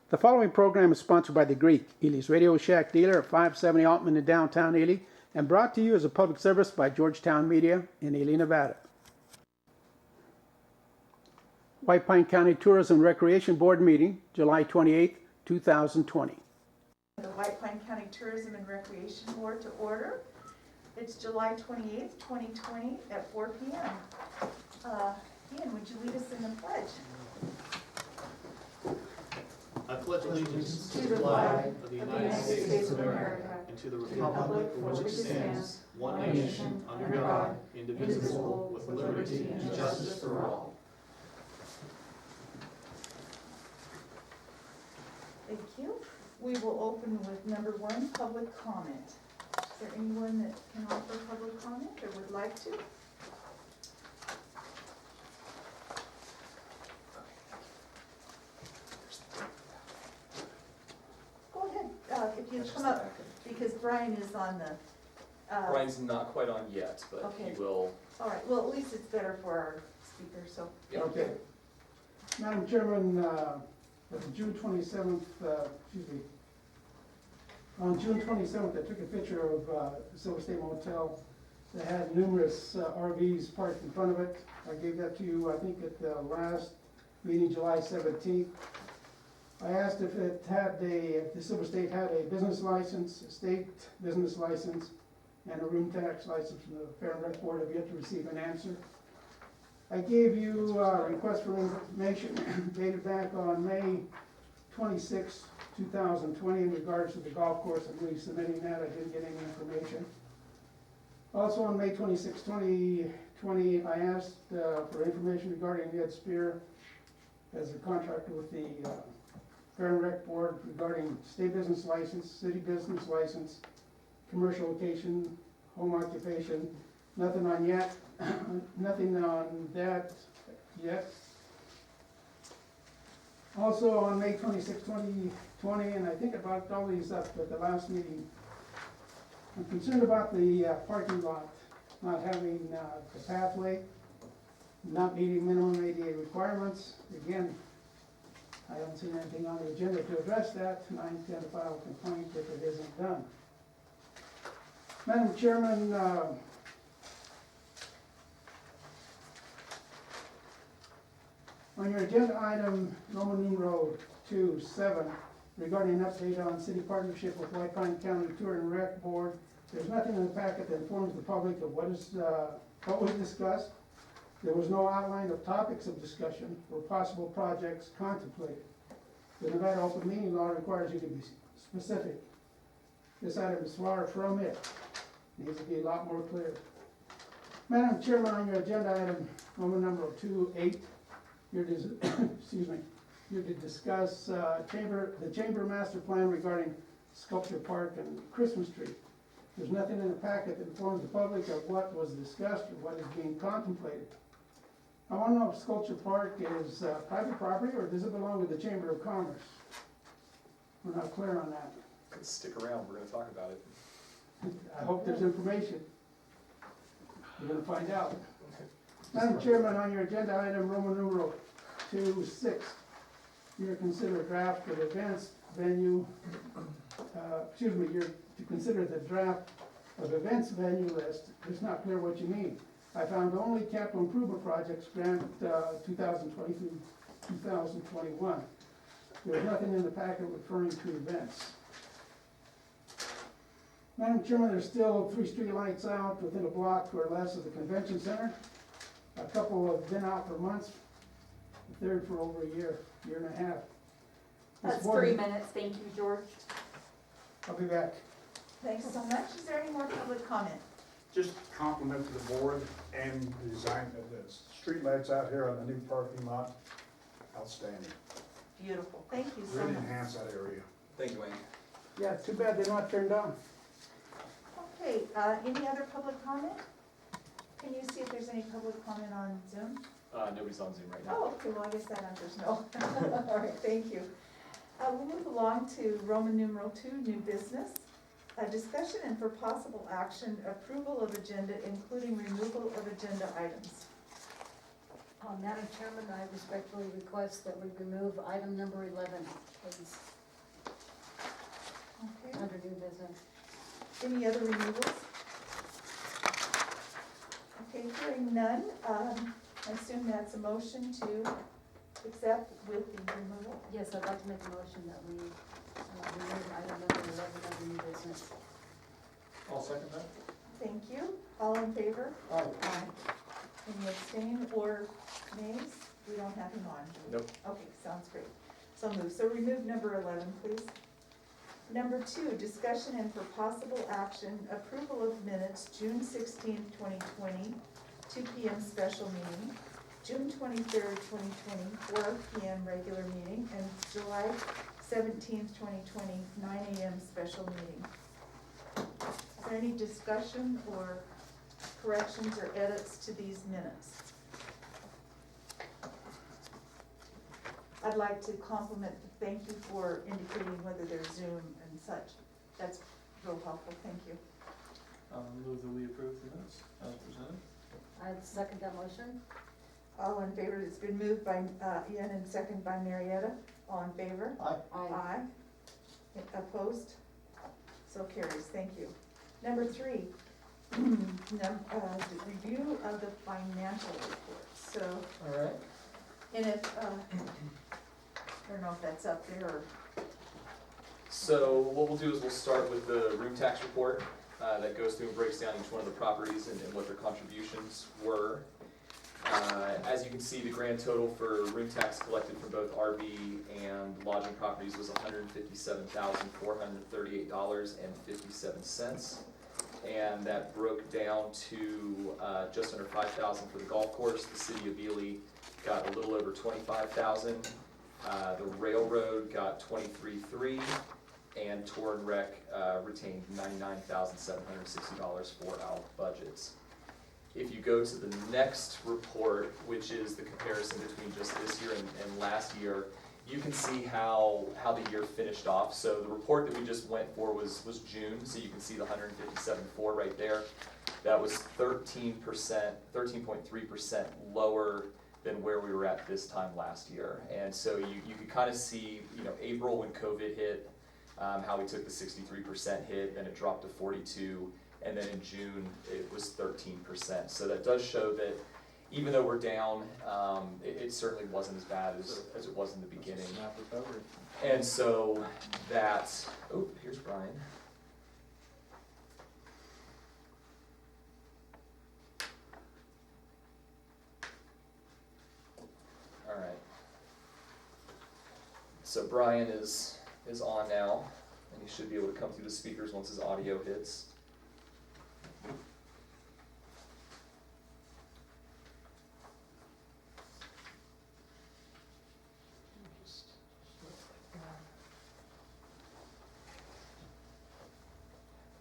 The following program is sponsored by The Greek, Ely's Radio Shack dealer at 570 Altman in downtown Ely, and brought to you as a public service by Georgetown Media in Ely, Nevada. White Pine County Tourism and Recreation Board meeting, July 28, 2020. The White Pine County Tourism and Recreation Board to order. It's July 28th, 2020 at 4 p.m. Ian, would you lead us in the pledge? I pledge allegiance To the flag of the United States of America and to the republic for which it stands, one nation, under God, indivisible, with liberty and justice for all. Thank you. We will open with number 1, public comment. Is there anyone that can offer public comment or would like to? Go ahead, if you come up, because Brian is on the, Brian's not quite on yet, but Okay. he will. all right, well, at least it's better for our speaker, so. Yeah. Okay. Madam Chairman, on June 27th, on June 27th, I took a picture of Silver State Motel that had numerous RVs parked in front of it. I gave that to you, I think, at the last meeting, July 17th. I asked if the Silver State had a business license, a state business license, and a room tax license from the Fair and Rec Board. I've yet to receive an answer. I gave you a request for information dated back on May 26, 2020 in regards to the golf course. I'm resubmitting that. I didn't get any information. Also on May 26, 2020, I asked for information regarding Ed Spear as a contractor with the Fair and Rec Board regarding state business license, city business license, commercial location, home occupation. Nothing on yet. Nothing on that yet. Also on May 26, 2020, and I think I brought all these up at the last meeting, I'm concerned about the parking lot not having the pathway, not meeting minimum ADA requirements. Again, I haven't seen anything on the agenda to address that, and I intend to file a complaint if it isn't done. Madam Chairman, on your agenda item, Roman numeral 2.7, regarding an update on city partnership with White Pine County Tour and Rec Board, there's nothing in the packet that informs the public of what was discussed. There was no outline of topics of discussion or possible projects contemplated. The Nevada Open Meeting Law requires you to be specific. This item is far from it. Needs to be a lot more clear. Madam Chairman, on your agenda item, Roman number 2.8, you're to discuss the chamber master plan regarding Sculpture Park and Christmas tree. There's nothing in the packet that informs the public of what was discussed or what is being contemplated. I want to know if Sculpture Park is private property or does it belong with the Chamber of Commerce? We're not clear on that. Stick around, we're gonna talk about it. I hope there's information. We're going to find out. Madam Chairman, on your agenda item, Roman numeral 2.6, you're to consider a draft of events venue, you're to consider the draft of events venue list. It's not clear what you mean. I found only capital improvement projects grant 2020 through 2021. There's nothing in the packet referring to events. Madam Chairman, there's still 3 street lights out within a block or less of the convention center. A couple have been out for months, the third for over a year and a half. This That's board- 3 minutes, thank you, George. I'll be back. Thanks so much. Is there any more public comment? Just compliment to the board and the design of the streetlights out here on the new parking lot. Outstanding. Beautiful. Thank you so Really much. enhance that area. Thank you, Wayne. Yeah, too bad they're not turned on. Okay, any other public comment? Can you see if there's any public comment on Zoom? Nobody's on Zoom right now. Oh, okay, well, I guess that answers no. All right, thank you. We'll move along to Roman numeral 2, new business. A discussion and for possible action, approval of agenda, including removal of agenda items. Madam Chairman, I respectfully request that we remove item number 11, please, Okay. under new business. Any other removals? Okay, hearing none, I assume that's a motion to accept with the removal. Yes, I'd like to make a motion that we remove item number 11 under new business. I'll second that. Thank you. All in favor? Aye. Aye. Any abstain or nays? We don't have him on. Nope. Okay, sounds great. So move. So remove number 11, please. Number 2, discussion and for possible action, approval of minutes, June 16th, 2020, 2 p.m. special meeting, June 23rd, 2020, 4 p.m. regular meeting, and July 17th, 2020, 9 a.m. special meeting. Is there any discussion or corrections or edits to these minutes? I'd like to compliment, thank you for indicating whether there's Zoom and such. That's real helpful, thank you. Move that we approve the minutes as presented. I'd second that motion. All in favor, it's been moved by Ian and second by Marietta. All in favor? Aye. Opposed? So carries, thank you. Number 3, the review of the financial report. So, All right. and if, I don't know if that's up there or, So what we'll do is we'll start with the room tax report that goes through and breaks down each one of the properties and what their contributions were. As you can see, the grand total for room tax collected from both RV and lodging properties was $157,438.57. And that broke down to just under $5,000 for the golf course. The city of Ely got a little over $25,000. The railroad got $23,300, and Tour and Rec retained $99,760 for our budgets. If you go to the next report, which is the comparison between just this year and last year, you can see how the year finished off. So the report that we just went for was June, so you can see the 157.4 right there. That was 13.3% lower than where we were at this time last year. And so you could kind of see, April when COVID hit, how we took the 63% hit, then it dropped to 42, and then in June it was 13%. So that does show that even though we're down, it certainly wasn't as bad as it was in the beginning. Snap recovery. And so that, oh, here's Brian. All right. So Brian is on now, and he should be able to come through the speakers once his audio hits.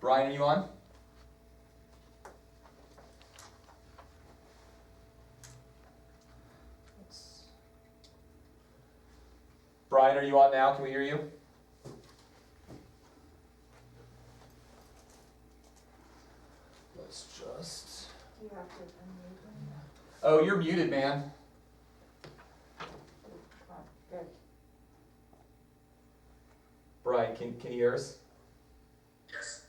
Brian, are you on? Brian, are you on now? Can we hear you? Let's just... do you have to unmute them? Oh, you're muted, man. Good. Brian, can you hear us? Yes.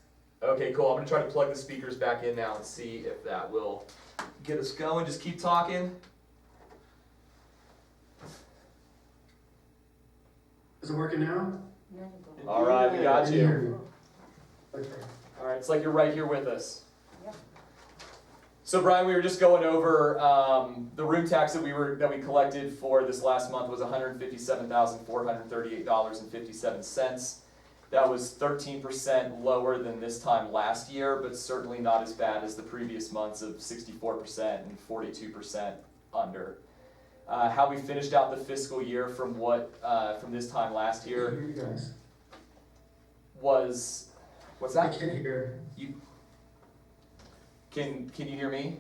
Okay, cool. I'm going to try to plug the speakers back in now and see if that will get us going. Just keep talking. Is it working now? Yeah, you go. All right, we got I you. hear you. Okay. All right, it's like you're right here with us. Yep. So Brian, we were just going over the room tax that we collected for this last month was $157,438.57. That was 13% lower than this time last year, but certainly not as bad as the previous months of 64% and 42% under. How we finished out the fiscal year from this time last I year hear you guys. was, what's I that? can't hear. Can you hear me?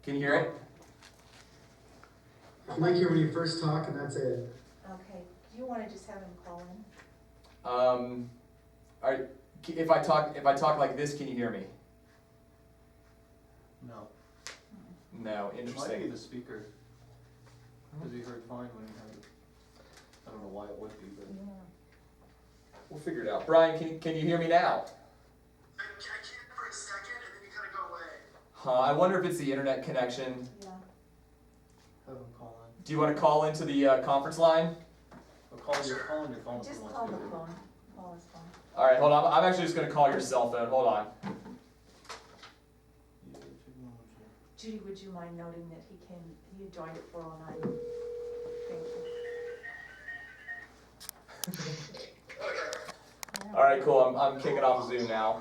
Can you hear it? I might hear when you first talk, and that's it. Okay, do you want to just have him call in? If I talk like this, can you hear me? No. No, It might be interesting. the speaker, because he heard fine when he had it. I don't know why it would be, but. Yeah. We'll figure it out. Brian, can you hear me now? I can for a second, and then you kind of go away. Huh, I wonder if it's the internet connection. Yeah. Have him call in. Do you want to call into the conference line? Or call on your phone if he Just wants call to. the phone, call his phone. All right, hold on. I'm actually just going to call your cell phone. Hold on. Yeah, technology. Judy, would you mind noting that he joined at 4:09? Thank you. All right, cool. I'm kicking off Zoom now.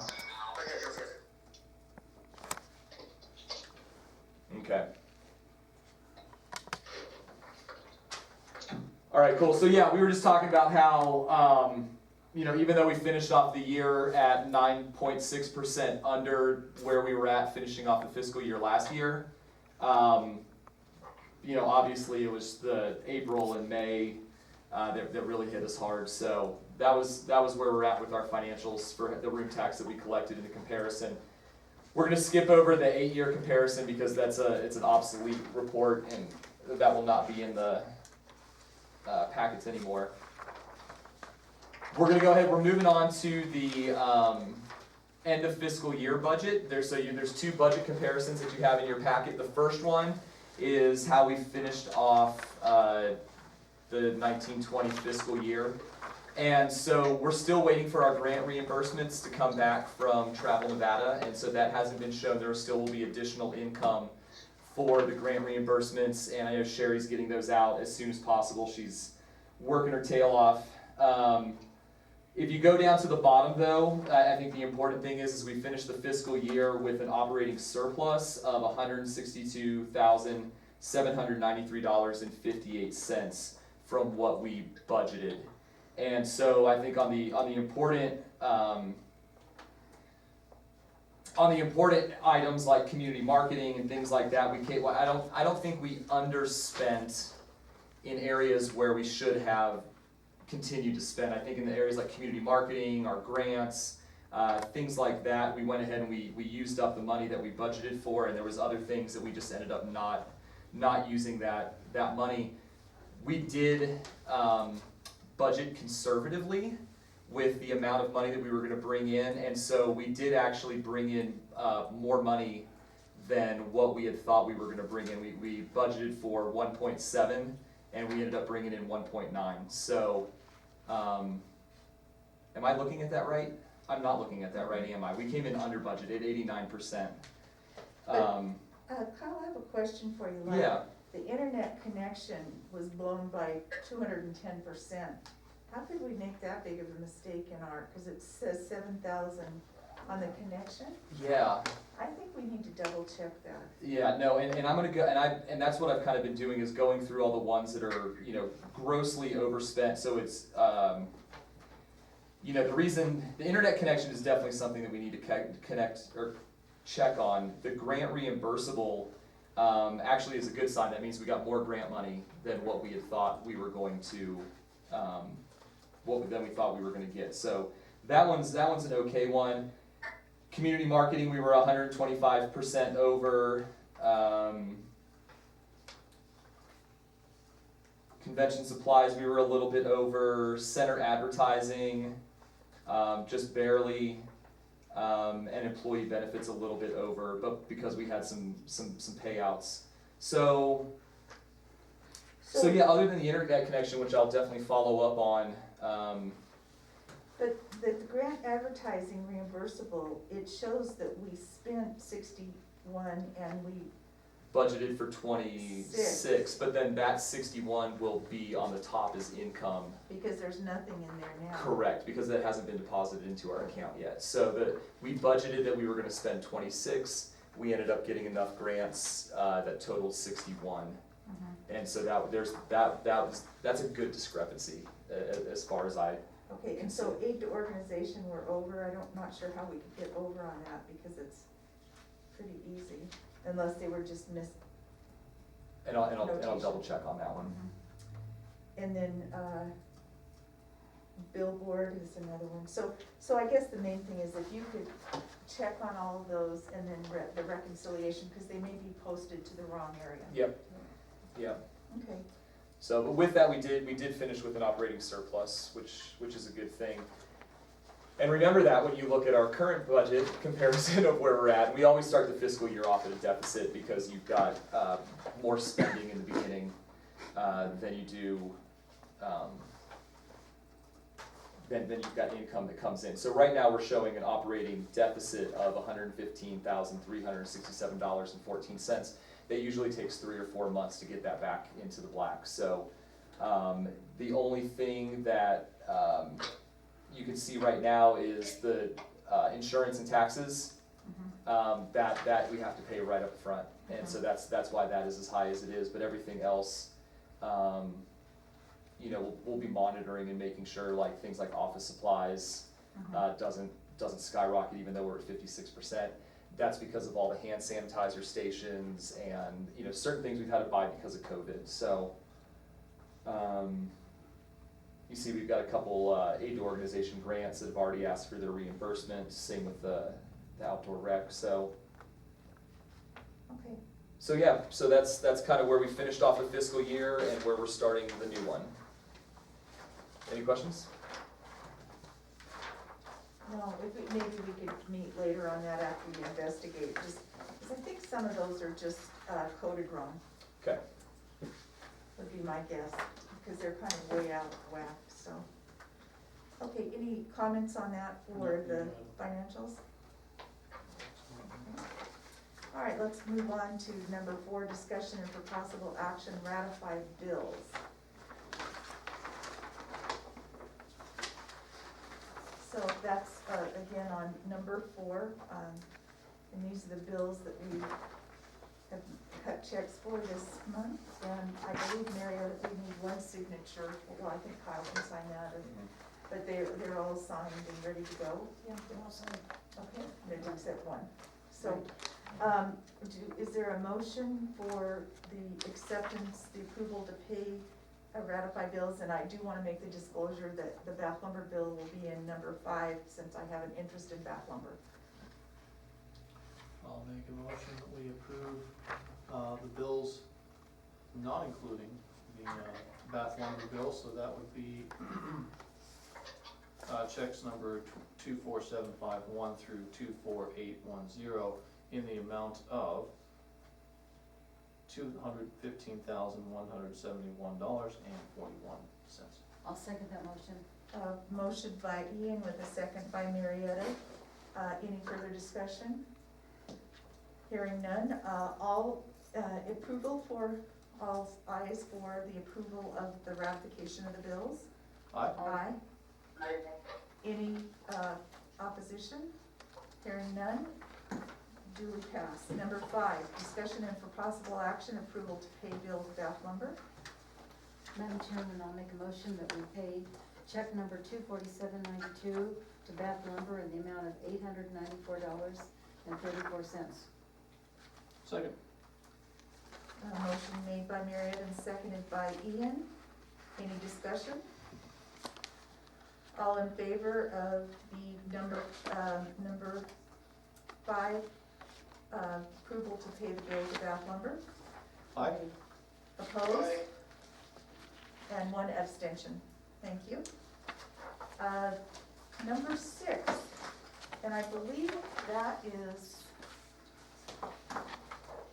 Okay. All right, cool. So yeah, we were just talking about how, even though we finished off the year at 9.6% under where we were at finishing off the fiscal year last year, obviously it was the April and May that really hit us hard. So that was where we're at with our financials for the room tax that we collected in the comparison. We're going to skip over the 8-year comparison because it's an obsolete report and that will not be in the packets anymore. We're going to go ahead. We're moving on to the end of fiscal year budget. There's 2 budget comparisons that you have in your packet. The first one is how we finished off the 1920 fiscal year. And so we're still waiting for our grant reimbursements to come back from Travel Nevada, and so that hasn't been shown. There still will be additional income for the grant reimbursements, and I know Sherry's getting those out as soon as possible. She's working her tail off. If you go down to the bottom though, I think the important thing is we finished the fiscal year with an operating surplus of $162,793.58 from what we budgeted. And so I think on the important items like community marketing and things like that, I don't think we underspent in areas where we should have continued to spend. I think in the areas like community marketing, our grants, things like that, we went ahead and we used up the money that we budgeted for, and there was other things that we just ended up not using that money. We did budget conservatively with the amount of money that we were going to bring in, and so we did actually bring in more money than what we had thought we were going to bring in. We budgeted for 1.7 and we ended up bringing in 1.9. So am I looking at that right? I'm not looking at that right, am I? We came in under budget at 89%. Kyle, I have a question for you. Yeah. The internet connection was blown by 210%. How could we make that big of a mistake in because it says 7,000 on the connection? Yeah. I think we need to double check that. Yeah, no, and I'm gonna go, and that's what I've kind of been doing is going through all the ones that are, grossly overspent. So it's, the reason, the internet connection is definitely something that we need to connect or check on. The grant reimbursable actually is a good sign. That means we got more grant money than what we had thought we were going to, than we thought we were gonna get. So that one's an okay one. Community marketing, we were 125% over. Convention supplies, we were a little bit over. Center advertising, just barely. And employee benefits a little bit over, but because we had some payouts. So yeah, other than the internet connection, which I'll definitely follow up on. But the grant advertising reimbursable, it shows that we spent 61 and we, Budgeted for 26, but then that 61 will be on the top as income. because there's nothing in there now. Correct, because that hasn't been deposited into our account yet. So we budgeted that we were gonna spend 26, we ended up getting enough grants that totaled 61. Mhm. And so that's a good discrepancy as far as I. Okay, and so aid to organization, we're over. I'm not sure how we could get over on that because it's pretty easy, unless they were just missed. And I'll Notation. double check on that one. And then, billboard is another one. So I guess the main thing is if you could check on all of those and then the reconciliation, because they may be posted to the wrong area. Yep. Okay, So, but with that, we did finish with an operating surplus, which is a good thing. And remember that when you look at our current budget comparison of where we're at, we always start the fiscal year off at a deficit because you've got more spending in the beginning than you do, then you've got income that comes in. So right now, we're showing an operating deficit of $115,367.14. That usually takes 3 or 4 months to get that back into the black. So the only thing that you can see right now is the insurance and taxes that we have to pay right up front. And so that's why that is as high as it is, but everything else, you know, we'll be monitoring and making sure like things like office supplies doesn't skyrocket even though we're at 56%. That's because of all the hand sanitizer stations and, you know, certain things we've had to buy because of COVID. So, you see we've got a couple aid to organization grants that have already asked for their reimbursement, same with the outdoor rec, so. okay. So yeah, so that's kind of where we finished off the fiscal year and where we're starting the new one. Any questions? No, maybe we could meet later on that after we investigate, just, because I think some of those are just coded wrong, Okay. would be my guess, because they're kind of way out of whack, so. Okay, any comments on that for the financials? All right, let's move on to number 4, discussion and for possible action, ratify bills. So that's, again, on number 4, and these are the bills that we have cut checks for this month. And I believe, Mario, that we need one signature, well, I think Kyle can sign that, but they're all signed and ready to go. Yeah, they're all signed. Okay, except one. So, is there a motion for the acceptance, the approval to pay ratify bills? And I do want to make the disclosure that the Bath Lumber bill will be in number 5, since I have an interest in Bath Lumber. I'll make a motion that we approve the bills, not including the Bath Lumber bill, so that would be checks number 24751 through 24810 in the amount of $215,171.41. I'll second that motion. Motion by Ian with a second by Marietta. Any further discussion? Hearing none, all approval for, all ayes for the approval of the ratification of the bills? Aye. Aye. Any opposition? Hearing none, duly passed. Number 5, discussion and for possible action, approval to pay bills Bath Lumber. Madam Chairman, I'll make a motion that we pay check number 24792 to Bath Lumber in the amount of $894.34. Second. Motion made by Marietta and seconded by Ian. Any discussion? All in favor of the number 5, approval to pay the bill to Bath Lumber? Aye. Opposed? And 1 abstention. Thank you. Number 6, and I believe that is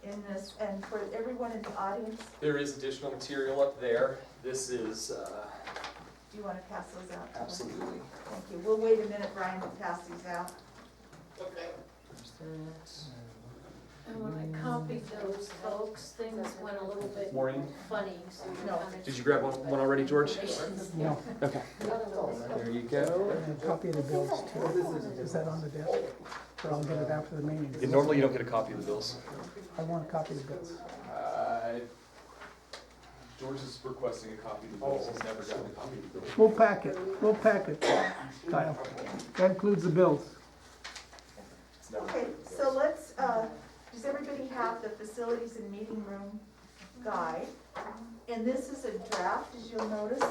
in this, and for everyone in the audience, There is additional material up there. This is, do you want to pass those out? absolutely. Thank you. We'll wait a minute, Brian, to pass these out. And when I copied those folks, things went a little bit Maureen, funny, so you're No. kind of. did you grab one already, George? No, Okay. There you go. and a copy of the bills too. Is that on the desk? Or I'll get it after the meeting. Normally you don't get a copy of the bills. I want a copy of the bills. George is requesting a copy of the bills. He's never gotten a copy of the bills. We'll pack it, Kyle. That includes the bills. It's never Okay, so let's, does everybody have the facilities and meeting room guide? And this is a draft, as you'll notice.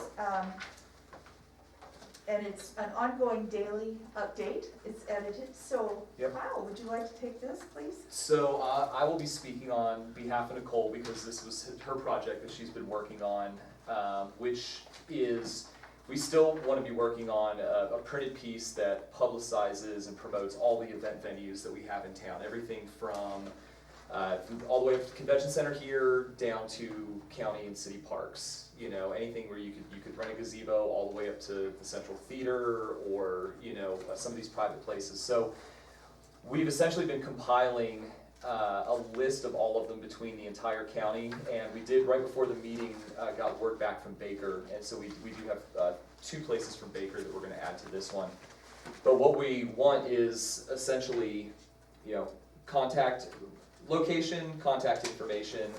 and it's an ongoing daily update, it's edited, so Yep. Kyle, would you like to take this, please? So I will be speaking on behalf of Nicole because this was her project that she's been working on, which is, we still want to be working on a printed piece that publicizes and promotes all the event venues that we have in town. Everything from all the way up to the convention center here, down to county and city parks. You know, anything where you could rent a gazebo all the way up to the Central Theater or, you know, some of these private places. So we've essentially been compiling a list of all of them between the entire county, and we did, right before the meeting, got word back from Baker, and so we do have 2 places from Baker that we're gonna add to this one. But what we want is essentially, you know, contact location, contact information,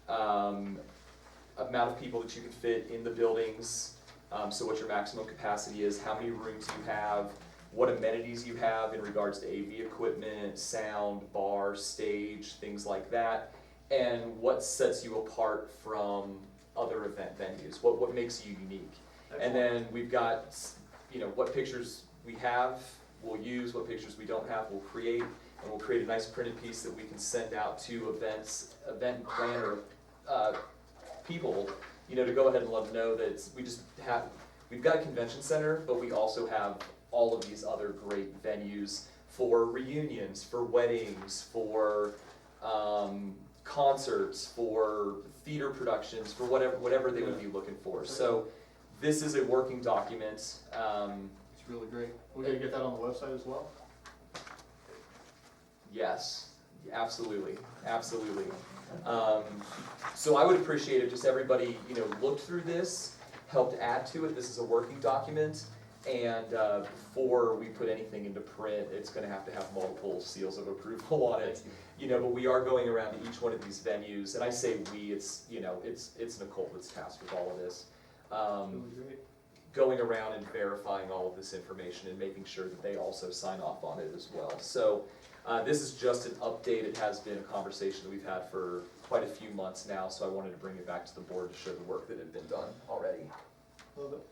amount of people that you can fit in the buildings, so what your maximum capacity is, how many rooms you have, what amenities you have in regards to AV equipment, sound, bar, stage, things like that, and what sets you apart from other event venues, what makes you unique. And then we've got, you know, what pictures we have, we'll use, what pictures we don't have, we'll create, and we'll create a nice printed piece that we can send out to event planner people, you know, to go ahead and let them know that we've got a convention center, but we also have all of these other great venues for reunions, for weddings, for concerts, for theater productions, for whatever they would be looking for. So this is a working document. It's really great. We're gonna get that on the website as well? Yes, absolutely, absolutely. So I would appreciate if just everybody, you know, looked through this, helped add to it. This is a working document, and before we put anything into print, it's gonna have to have multiple seals of approval on it. You know, but we are going around to each one of these venues, and I say we, it's, you know, it's Nicole that's tasked with all of this. Really great. Going around and verifying all of this information and making sure that they also sign off on it as well. So this is just an update. It has been a conversation that we've had for quite a few months now, so I wanted to bring it back to the board to show the work that had been done already. Love it.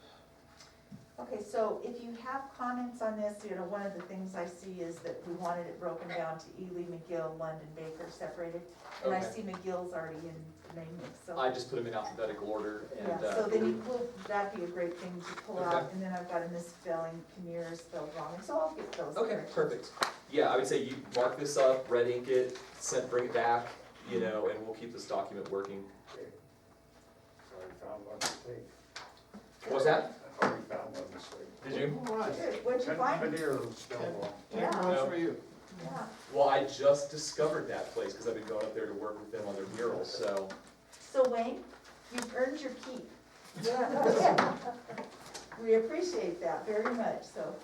Okay, so if you have comments on this, you know, one of the things I see is that we wanted it broken down to Ely, McGill, London, Baker, separated. And I Okay. see McGill's already in the main mix, so. I just put them in alphabetical order, and Yeah, so then that'd be a great thing to pull Okay. out, and then I've got a misspelling, Kinnear spelled wrong, so I'll get those okay, corrected. perfect. Yeah, I would say you mark this up, red ink it, bring it back, you know, and we'll keep this document working. Already found one mistake. What's that? Already found one mistake. Did you? All right. Good, what'd you find? Veneer was spelled wrong. Yeah. That's for you. Yeah, Well, I just discovered that place because I've been going up there to work with them on their murals, so. so Wayne, you've earned your keep. Yeah. We appreciate that very much, so.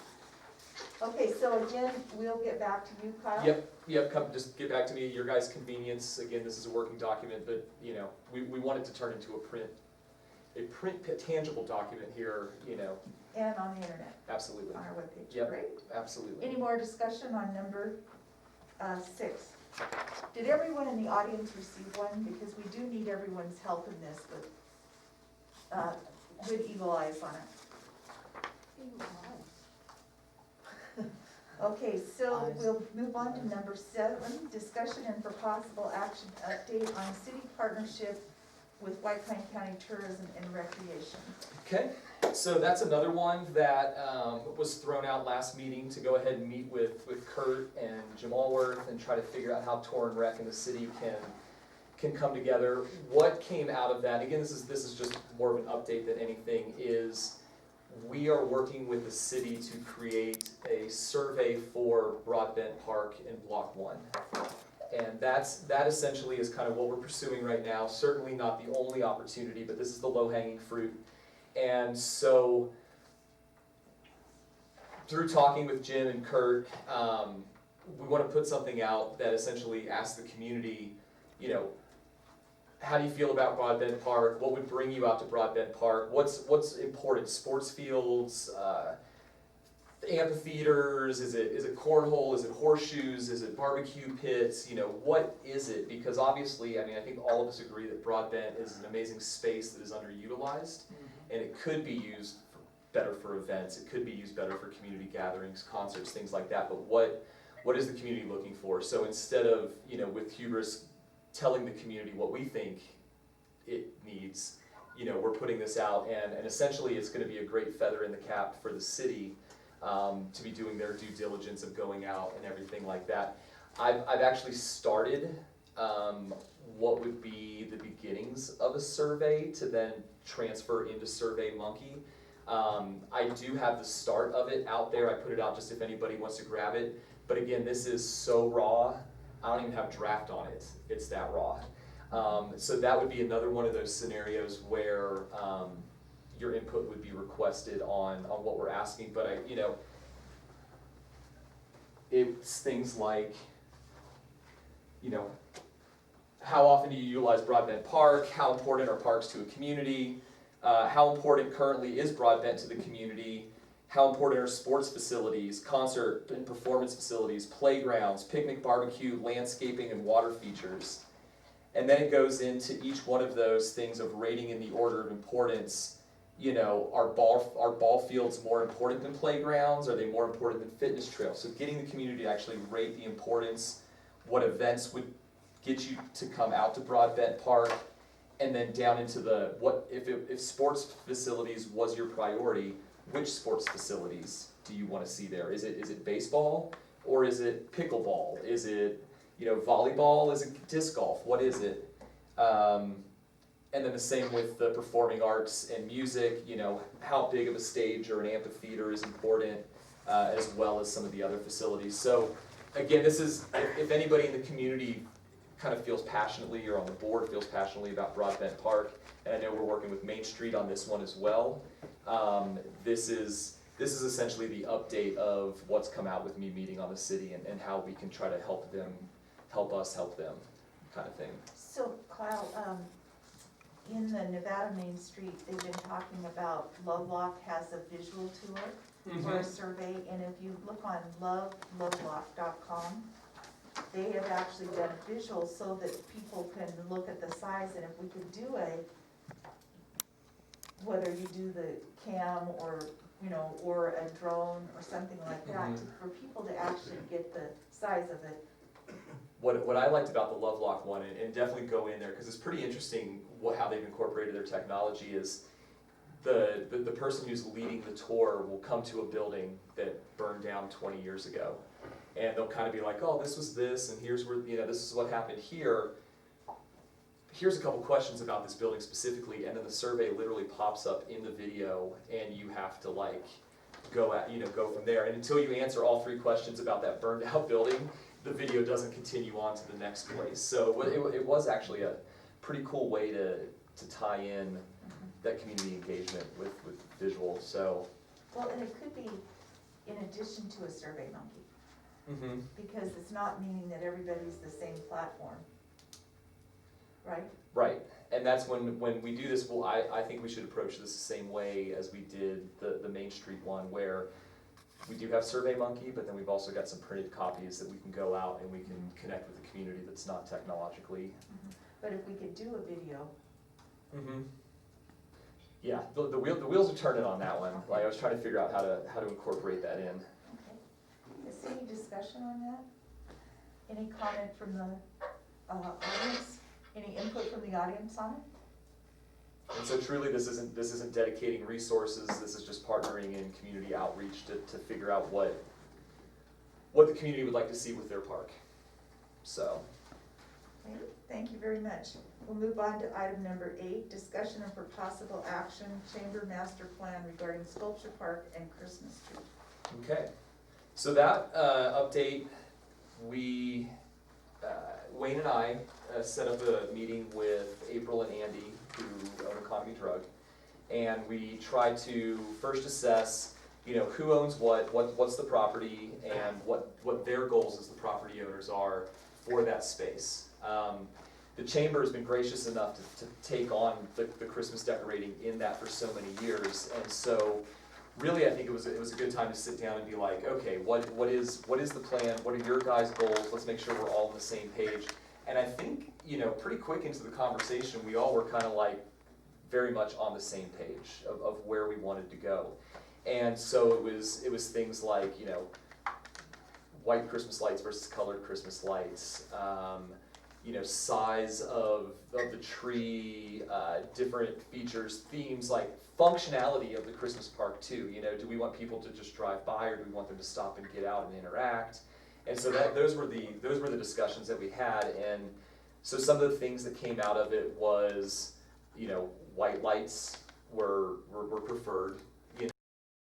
Okay, so again, we'll get back to you, Kyle. Yep, come, just get back to me at your guys' convenience. Again, this is a working document, but, you know, we want it to turn into a tangible document here, you know, And on the internet, absolutely, on our webpage, Yep. great. absolutely. Any more discussion on number 6? Did everyone in the audience receive one? Because we do need everyone's help in this with good eagle eyes on it. Okay, so we'll move on to number 7, discussion and for possible action update on city partnership with White Pine County Tourism and Recreation. Okay, so that's another one that was thrown out last meeting to go ahead and meet with Kurt and Jim Allworth and try to figure out how Tour and Rec and the city can come together. What came out of that, again, this is just more of an update than anything, is we are working with the city to create a survey for Broadbent Park in Block 1. And that essentially is kind of what we're pursuing right now. Certainly not the only opportunity, but this is the low-hanging fruit. And so, through talking with Jim and Kurt, we want to put something out that essentially asks the community, you know, how do you feel about Broadbent Park? What would bring you out to Broadbent Park? What's important? Sports fields, amphitheaters? Is it cornhole? Is it horseshoes? Is it barbecue pits? You know, what is it? Because obviously, I mean, I think all of us agree that Broadbent is an amazing space that is underutilized, and it could be used better for events, it could be used better for community gatherings, concerts, things like that, but what is the community looking for? So instead of, with Hubris telling the community what we think it needs, we're putting this out, and essentially it's gonna be a great feather in the cap for the city to be doing their due diligence of going out and everything like that. I've actually started what would be the beginnings of a survey to then transfer into SurveyMonkey. I do have the start of it out there. I put it out just if anybody wants to grab it. But again, this is so raw, I don't even have draft on it. It's that raw. So that would be another one of those scenarios where your input would be requested on what we're asking. But it's things like, how often do you utilize Broadbent Park? How important are parks to a community? How important currently is Broadbent to the community? How important are sports facilities, concert and performance facilities, playgrounds, picnic, barbecue, landscaping, and water features? And then it goes into each one of those things of rating in the order of importance. Are ball fields more important than playgrounds? Are they more important than fitness trails? So getting the community to actually rate the importance, what events would get you to come out to Broadbent Park, and then down into if sports facilities was your priority, which sports facilities do you want to see there? Is it baseball, or is it pickleball? Is it volleyball? Is it disc golf? What is it? And then the same with the performing arts and music. How big of a stage or an amphitheater is important, as well as some of the other facilities. So again, this is if anybody in the community kind of feels passionately, or on the board feels passionately about Broadbent Park, and I know we're working with Main Street on this one as well. This is essentially the update of what's come out with me meeting on the city and how we can try to help them, help us help them, kind of thing. So Kyle, in the Nevada Main Street, they've been talking about Lovelock has a visual tour for a survey, and if you look on lovelock.com, they have actually done visuals so that people can look at the size, and if we could do whether you do the cam or a drone or something like that, for people to actually get the size of it. What I liked about the Lovelock one, and definitely go in there, because it's pretty interesting how they've incorporated their technology, is the person who's leading the tour will come to a building that burned down 20 years ago. And they'll kind of be like, oh, this was this, and here's where, this is what happened here. Here's a couple questions about this building specifically, and then the survey literally pops up in the video, and you have to go from there. And until you answer all 3 questions about that burned out building, the video doesn't continue on to the next place. So it was actually a pretty cool way to tie in that community engagement with visual. So. Well, and it could be in addition to a SurveyMonkey. Because it's not meaning that everybody's the same platform, right? Right, and that's when we do this, I think we should approach this the same way as we did the Main Street one, where we do have SurveyMonkey, but then we've also got some printed copies that we can go out and we can connect with the community that's not technologically. But if we could do a video. Yeah, the wheels are turning on that one. Like, I was trying to figure out how to incorporate that in. Is there any discussion on that? Any comment from the audience? Any input from the audience on it? And so truly, this isn't dedicating resources. This is just partnering in community outreach to figure out what the community would like to see with their park. So. Okay, thank you very much. We'll move on to item number 8, discussion and for possible action, Chamber Master Plan regarding Sculpture Park and Christmas Tree. Okay. So that update, Wayne and I set up a meeting with April and Andy, who own Economy Drug, and we tried to first assess, who owns what's the property, and what their goals as the property owners are for that space. The Chamber has been gracious enough to take on the Christmas decorating in that for so many years, and so really, I think it was a good time to sit down and be like, okay, what is the plan? What are your guys' goals? Let's make sure we're all on the same page. And I think, pretty quick into the conversation, we all were kind of like very much on the same page of where we wanted to go. And so it was things like, you know, white Christmas lights versus colored Christmas lights, you know, size of the tree, different features, themes, like functionality of the Christmas park too. You know, do we want people to just drive by, or do we want them to stop and get out and interact? And so those were the discussions that we had. And so some of the things that came out of it was, you know, white lights were preferred.